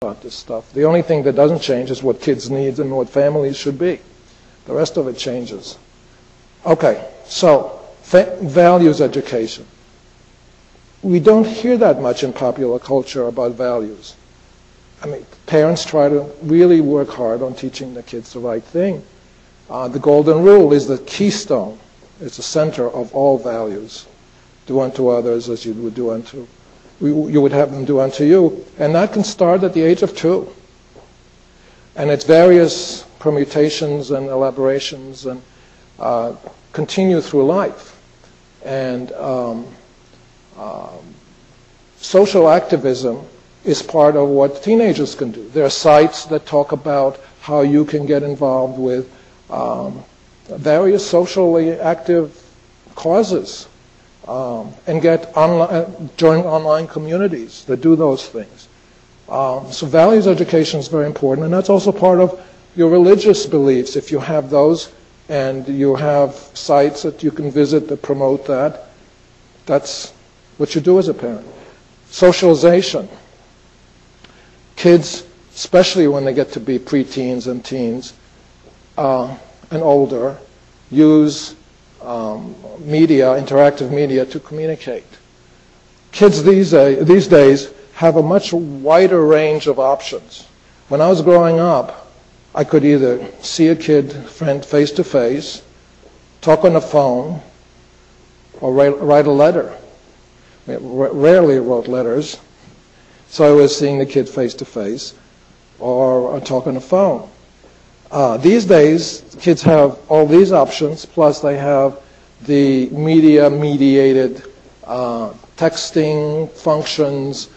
about this stuff. The only thing that doesn't change is what kids need and what families should be. The rest of it changes. Okay, so values education. We don't hear that much in popular culture about values. I mean, parents try to really work hard on teaching the kids the right thing. The golden rule is the keystone. It's the center of all values. Do unto others as you would do unto, you would have them do unto you. And that can start at the age of 2. And its various permutations and elaborations and continue through life. And social activism is part of what teenagers can do. There are sites that talk about how you can get involved with various socially active causes and join online communities that do those things. So values education is very important, and that's also part of your religious beliefs. If you have those and you have sites that you can visit that promote that, that's what you do as a parent. Socialization. Kids, especially when they get to be preteens and teens and older, use media, interactive media, to communicate. Kids these days have a much wider range of options. When I was growing up, I could either see a friend face to face, talk on the phone, or write a letter. I rarely wrote letters, so I was seeing the kid face to face, or talk on the phone. These days, kids have all these options, plus they have the media-mediated texting functions,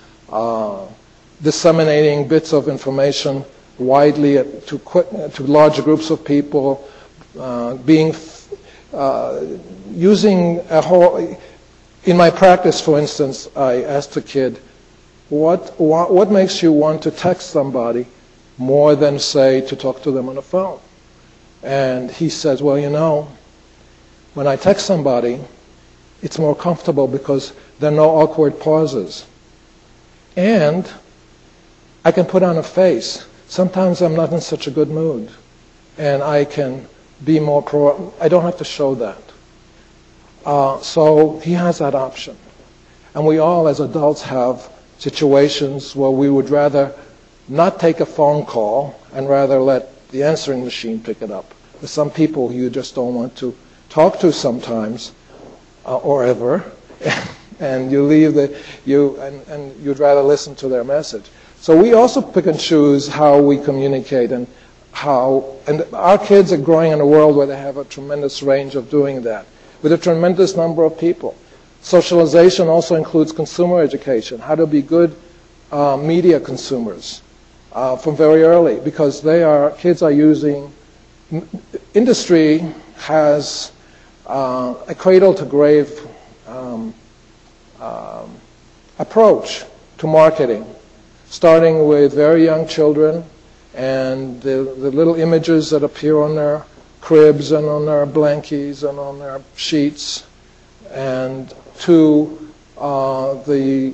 disseminating bits of information widely to large groups of people, using a whole. In my practice, for instance, I asked a kid, what makes you want to text somebody more than, say, to talk to them on the phone? And he says, well, you know, when I text somebody, it's more comfortable because there are no awkward pauses. And I can put on a face. Sometimes I'm not in such a good mood. And I can be more I don't have to show that. So he has that option. And we all, as adults, have situations where we would rather not take a phone call and rather let the answering machine pick it up. There's some people you just don't want to talk to sometimes, or ever, and you leave and you'd rather listen to their message. So we also pick and choose how we communicate and our kids are growing in a world where they have a tremendous range of doing that, with a tremendous number of people. Socialization also includes consumer education, how to be good media consumers from very early, because kids are using, industry has a cradle-to-grave approach to marketing, starting with very young children and the little images that appear on their cribs and on their blankies and on their sheets, and to the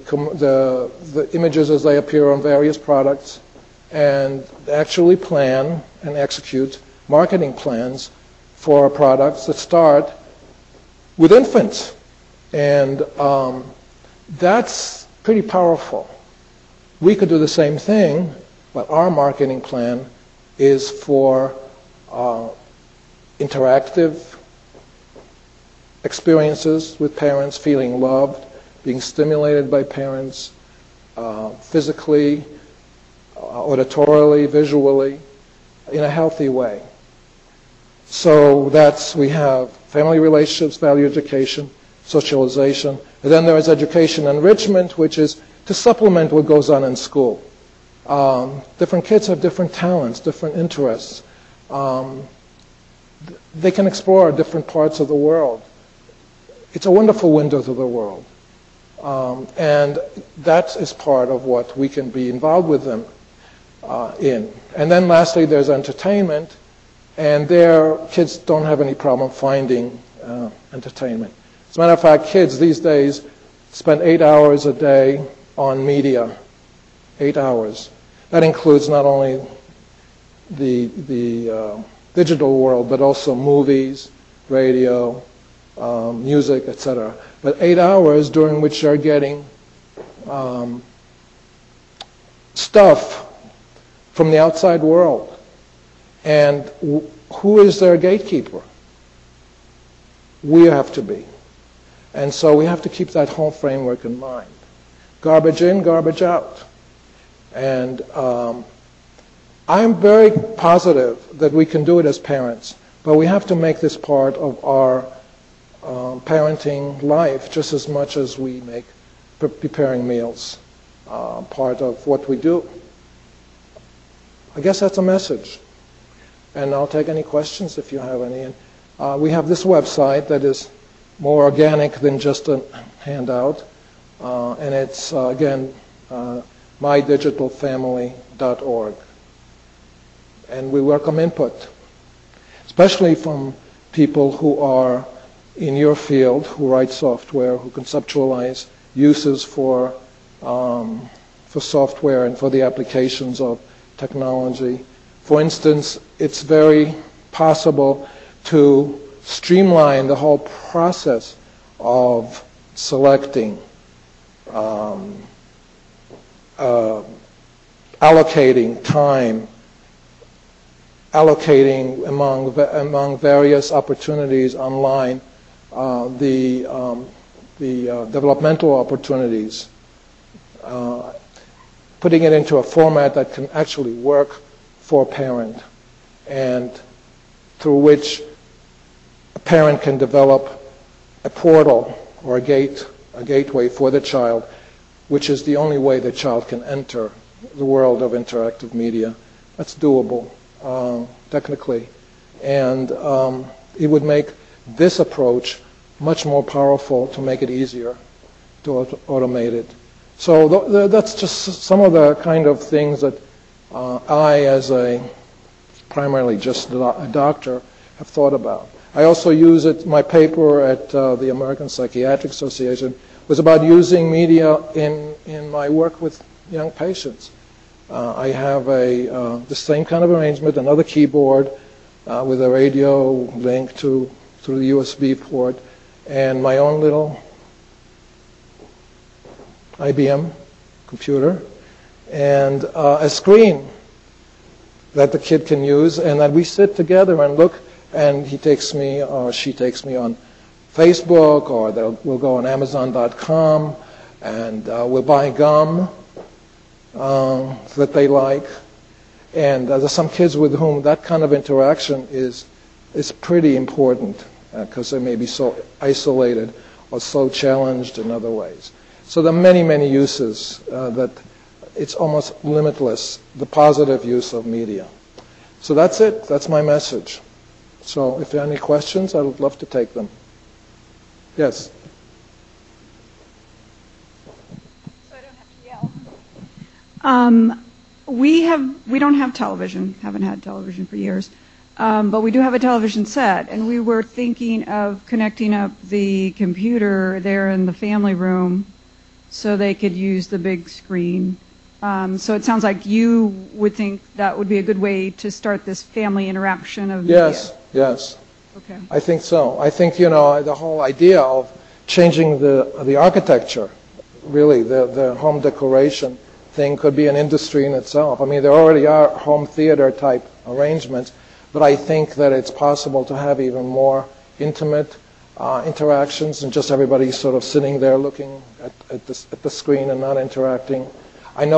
images as they appear on various products, and actually plan and execute marketing plans for products that start with infants. And that's pretty powerful. We could do the same thing, but our marketing plan is for interactive experiences with parents, feeling loved, being stimulated by parents, physically, auditorily, visually, in a healthy way. So we have family relationships, value education, socialization, and then there is education enrichment, which is to supplement what goes on in school. Different kids have different talents, different interests. They can explore different parts of the world. It's a wonderful window to the world. And that is part of what we can be involved with them in. And then lastly, there's entertainment. And there, kids don't have any problem finding entertainment. As a matter of fact, kids these days spend 8 hours a day on media. 8 hours. That includes not only the digital world, but also movies, radio, music, etc. But 8 hours during which they're getting stuff from the outside world. And who is their gatekeeper? We have to be. And so we have to keep that whole framework in mind. Garbage in, garbage out. And I'm very positive that we can do it as parents, but we have to make this part of our parenting life just as much as we make preparing meals part of what we do. I guess that's a message. And I'll take any questions if you have any. We have this website that is more organic than just a handout. And it's, again, mydigitalfamily.org. And we welcome input, especially from people who are in your field, who write software, who conceptualize uses for software and for the applications of technology. For instance, it's very possible to streamline the whole process of selecting, allocating time, allocating among various opportunities online, the developmental opportunities, putting it into a format that can actually work for a parent, and through which a parent can develop a portal or a gateway for the child, which is the only way the child can enter the world of interactive media. That's doable, technically. And it would make this approach much more powerful to make it easier to automate it. So that's just some of the kind of things that I, as a primarily just a doctor, have thought about. I also use it, my paper at the American Psychiatric Association was about using media in my work with young patients. I have the same kind of arrangement, another keyboard with a radio link through the USB port, and my own little IBM computer, and a screen that the kid can use, and that we sit together and look, and he takes me or she takes me on Facebook, or we'll go on Amazon.com, and we'll buy gum that they like. And there's some kids with whom that kind of interaction is pretty important because they may be so isolated or so challenged in other ways. So there are many, many uses that it's almost limitless, the positive use of media. So that's it. That's my message. So if there are any questions, I would love to take them. Yes? So I don't have to yell. We don't have television, haven't had television for years, but we do have a television set, and we were thinking of connecting up the computer there in the family room so they could use the big screen. So it sounds like you would think that would be a good way to start this family interaction of media. Yes. Okay. I think so. I think, the whole idea of changing the architecture, really, the home decoration thing could be an industry in itself. I mean, there already are home theater type arrangements, but I think that it's possible to have even more intimate interactions and just everybody sort of sitting there looking at the screen and not interacting.